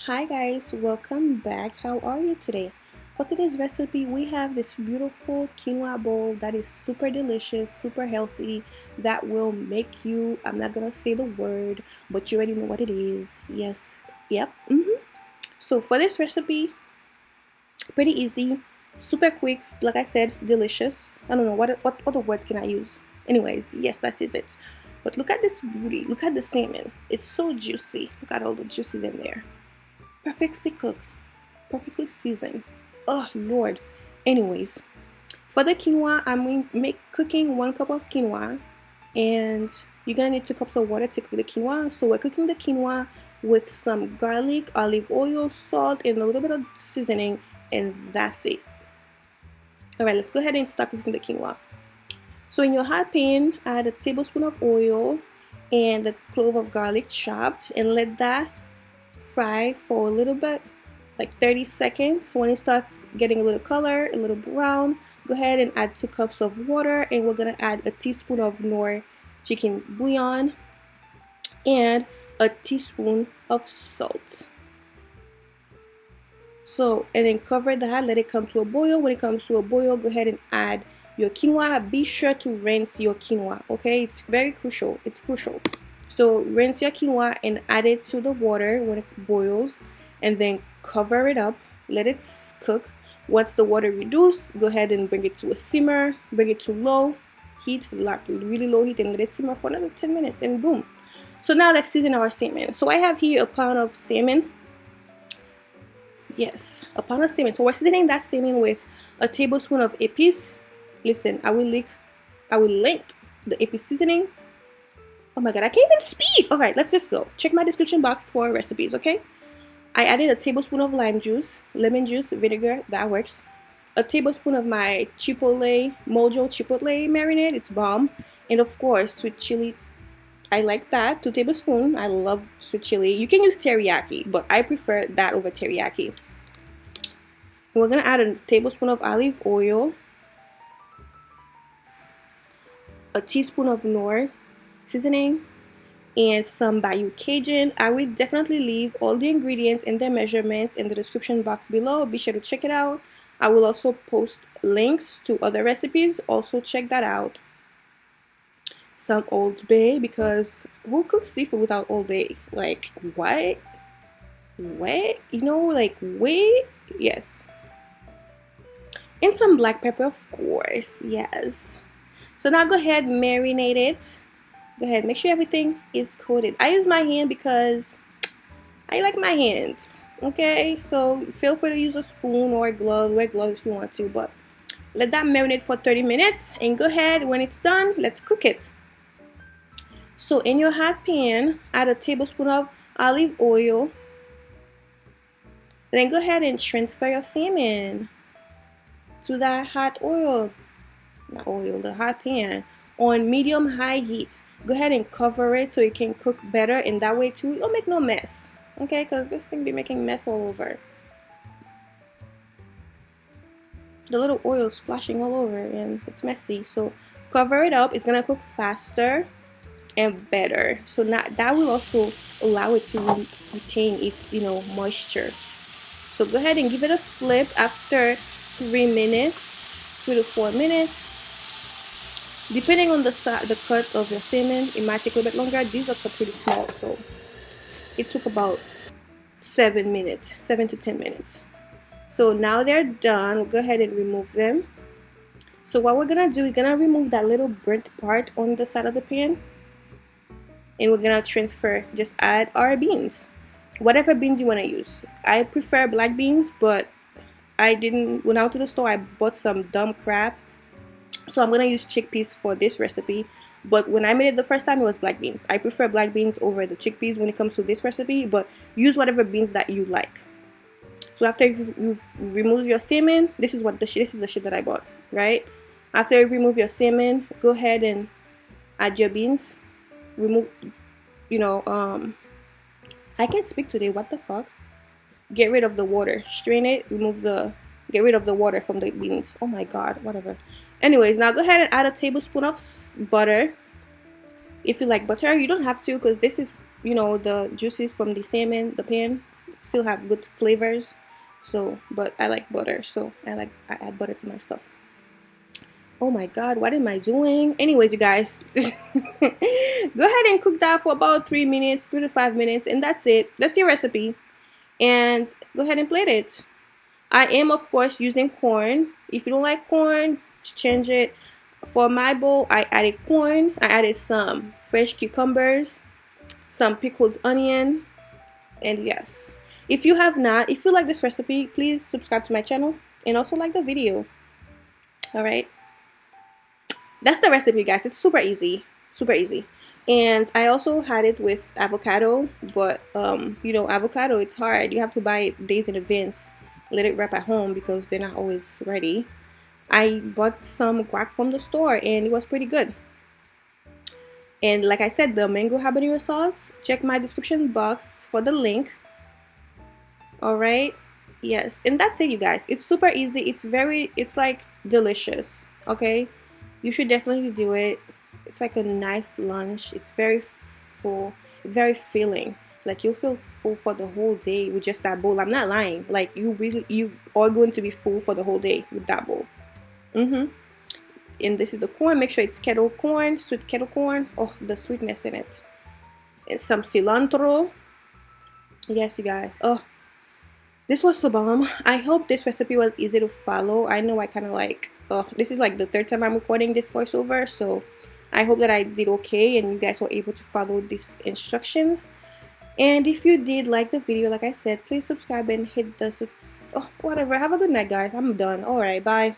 Hi guys, welcome back. How are you today? For today's recipe, we have this beautiful quinoa bowl that is super delicious, super healthy, that will make you, I'm not gonna say the word, but you already know what it is. Yes, yep. So for this recipe, pretty easy, super quick, like I said, delicious. I don't know what other words can I use. Anyways, yes, that is it. But look at this beauty. Look at the salmon. It's so juicy. Look at all the juices in there. Perfectly cooked, perfectly seasoned. Oh Lord. Anyways, for the quinoa, I'm cooking 1 cup of quinoa, and you're gonna need 2 cups of water to cook the quinoa. So we're cooking the quinoa with some garlic, olive oil, salt, and a little bit of seasoning, and that's it. All right, let's go ahead and start cooking the quinoa. So in your hot pan, add a tablespoon of oil and a clove of garlic chopped, and let that fry for a little bit, like 30 seconds. When it starts getting a little color, a little brown, go ahead and add 2 cups of water, and we're gonna add a teaspoon of knorr chicken bouillon and a teaspoon of salt. So, and then cover that, let it come to a boil. When it comes to a boil, go ahead and add your quinoa. Be sure to rinse your quinoa, okay? It's very crucial. It's crucial. So rinse your quinoa and add it to the water when it boils, and then cover it up. Let it cook. Once the water reduces, go ahead and bring it to a simmer. Bring it to low heat, like really low heat, and let it simmer for another 10 minutes, and boom. So now let's season our salmon. So I have here a pound of salmon. Yes, a pound of salmon. So we're seasoning that salmon with a tablespoon of epis. Listen, I will link the epis seasoning. Oh my god, I can't even speak. All right, let's just go. Check my description box for recipes, okay? I added a tablespoon of lime juice, lemon juice, vinegar, that works. A tablespoon of my Chipotle, mojo Chipotle marinade, it's bomb. And of course, sweet chili, I like that. 2 tablespoons. I love sweet chili. You can use teriyaki, but I prefer that over teriyaki. And we're gonna add a tablespoon of olive oil, a teaspoon of knorr seasoning, and some bayou Cajun. I will definitely leave all the ingredients and their measurements in the description box below. Be sure to check it out. I will also post links to other recipes. Also check that out. Some Old Bay, because who cooks seafood without Old Bay? Like, what? What? You know, like, wait? Yes. And some black pepper, of course. Yes. So now go ahead, marinate it. Go ahead, make sure everything is coated. I use my hand because I like my hands. Okay, so feel free to use a spoon or a glove. Wear gloves if you want to, but let that marinate for 30 minutes, and go ahead, when it's done, let's cook it. So in your hot pan, add a tablespoon of olive oil. Then go ahead and transfer your salmon to that hot oil, not oil, the hot pan on medium-high heat. Go ahead and cover it so it can cook better, and that way too, don't make no mess. Okay, because this thing be making mess all over. The little oil is splashing all over and it's messy. So cover it up. It's gonna cook faster and better. So now that will also allow it to retain its moisture. So go ahead and give it a flip after 3 minutes, 3 to 4 minutes. Depending on the cut of your salmon, it might take a little bit longer. These are pretty small, so it took about 7 minutes, 7 to 10 minutes. So now they're done. We'll go ahead and remove them. So what we're gonna do is gonna remove that little burnt part on the side of the pan, and we're gonna transfer, just add our beans, whatever beans you want to use. I prefer black beans, but I didn't, when I went to the store, I bought some dumb crap, so I'm gonna use chickpeas for this recipe. But when I made it the first time, it was black beans. I prefer black beans over the chickpeas when it comes to this recipe, but use whatever beans that you like. So after you've removed your salmon, this is the shit that I bought, right? After you remove your salmon, go ahead and add your beans. Remove, I can't speak today, what the fuck? Get rid of the water, strain it, get rid of the water from the beans. Oh my god, whatever. Anyways, now go ahead and add a tablespoon of butter. If you like butter, you don't have to, because this is, the juices from the salmon, the pan. still have good flavors. So, but I like butter, so I add butter to my stuff. Oh my god, what am I doing? Anyways, you guys, go ahead and cook that for about 3 minutes, 3 to 5 minutes, and that's it. That's your recipe. And go ahead and plate it. I am, of course, using corn. If you don't like corn, change it. For my bowl, I added corn. I added some fresh cucumbers, some pickled onion, and yes. If you like this recipe, please subscribe to my channel and also like the video. Alright? That's the recipe, guys. It's super easy. Super easy. And I also had it with avocado, but you know, avocado, it's hard. You have to buy it days in advance. Let it wrap at home because they're not always ready. I bought some guac from the store and it was pretty good. And like I said, the mango habanero sauce, check my description box for the link. Alright, yes, and that's it, you guys. It's super easy. It's like delicious. Okay, you should definitely do it. It's like a nice lunch. It's very full. It's very filling. Like you'll feel full for the whole day with just that bowl. I'm not lying. Like you are going to be full for the whole day with that bowl. And this is the corn. Make sure it's kettle corn, sweet kettle corn. Oh, the sweetness in it. And some cilantro. Yes, you guys. Oh, this was so bomb. I hope this recipe was easy to follow. I know I kind of like, oh, this is like the third time I'm recording this voiceover, so I hope that I did okay and you guys were able to follow these instructions. And if you did like the video, like I said, please subscribe and hit the oh, whatever. Have a good night, guys. I'm done. All right, bye.